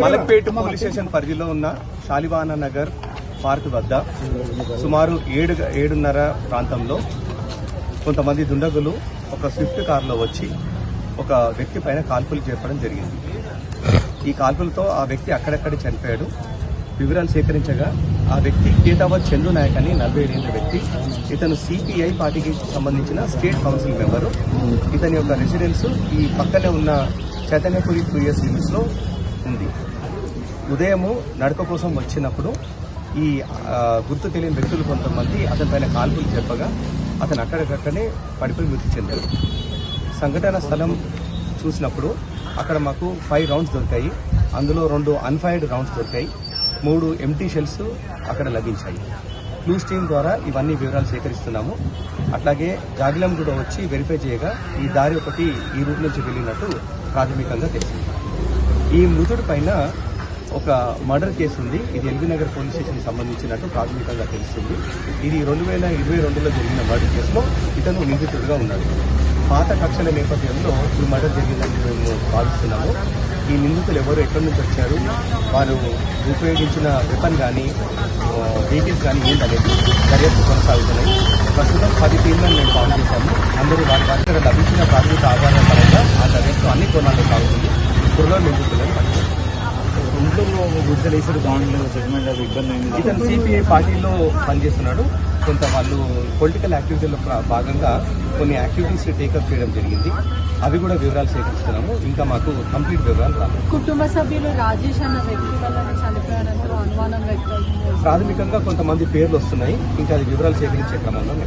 Malakpet police station పరిధిలో ఉన్న Shalivahana Nagar park వద్ద సుమారు 7:30 ప్రాంతంలో కొంతమంది దుండగులు ఒక స్విఫ్ట్ కారులో వచ్చి ఒక వ్యక్తి పైన కాల్పులు చేపడం జరిగింది. ఈ కాల్పులతో ఆ వ్యక్తి అక్కడక్కడే చనిపోయాడు. వివరాలు సేకరించగా ఆ వ్యక్తి కేతావత్ చందు నాయక్ అని 47 ఏళ్ల వ్యక్తి. ఇతను సిపిఐ పార్టీకి సంబంధించిన స్టేట్ కౌన్సిల్ మెంబరు. ఇతని యొక్క రెసిడెన్స్ ఈ పక్కనే ఉన్న చైతన్యపురి 2 లిమిట్స్ లో ఉంది. ఉదయము నడక కోసం వచ్చినప్పుడు ఈ గుర్తు తెలియని వ్యక్తులు కొంతమంది అతని పైన కాల్పులు చెప్పగా అతను అక్కడికక్కడనే పడిపోయి మృతి చెందాడు. సంఘటన స్థలం చూసినప్పుడు అక్కడ మాకు 5 రౌండ్స్ దొరికాయి. అందులో 2 అన్ఫైర్డ్ రౌండ్స్ దొరికాయి. 3 ఎంటీ షెల్స్ అక్కడ లభించాయి. క్లూస్ టీమ్ ద్వారా ఇవన్నీ వివరాలు సేకరిస్తున్నాము. అట్లాగే జాగిలం కూడా వచ్చి వెరిఫై చేయగా ఈ దారి ఒకటి ఈ రూట్ నుంచి వెళ్ళినట్టు ప్రాథమికంగా తెలిసింది. ఈ మృతుడి పైన ఒక మర్డర్ కేసు ఉంది. ఇది ఎల్బీ నగర్ పోలీస్ స్టేషన్కి సంబంధించినట్టు ప్రాథమికంగా తెలుస్తుంది. ఇది 2022లో జరిగిన మర్డర్ కేసులో ఇతను నిందితుడిగా ఉన్నాడు. పాత కక్షల నేపథ్యంలో ఈ మర్డర్ జరిగిందని మేము భావిస్తున్నాము. ఈ నిందితులు ఎవరు, ఎక్కడి నుంచి వచ్చారు, వారు ఉపయోగించిన వెపన్ కానీ వెహికల్స్ కానీ ఏంటనేది దర్యాప్తు కొనసాగుతున్నాయి. ప్రస్తుతం 10 టీంలను మేము ఫామ్ చేశాము. అందరూ వారి దగ్గర లభించిన ప్రాథమిక ఆధారాల పరంగా ఆ దర్యాప్తు అన్ని కోణాల్లో సాగుతుంది. త్వరలో నిందితులను పట్టుకుంటాం. ఇతను సిపిఐ పార్టీలో పనిచేస్తున్నాడు. కొంత వాళ్ళు పొలిటికల్ యాక్టివిటీలో భాగంగా కొన్ని యాక్టివిటీస్ టేకప్ చేయడం జరిగింది. అవి కూడా వివరాలు సేకరిస్తున్నాము. ఇంకా మాకు కంప్లీట్ వివరాలు రాలేదు. కుటుంబ సభ్యులు రాజేష్ అన్న వ్యక్తి వల్ల చనిపోయారని అనుమానం వ్యక్తం. ప్రాథమికంగా కొంతమంది పేర్లు వస్తున్నాయి. ఇంకా అది వివరాలు సేకరించే క్రమంలో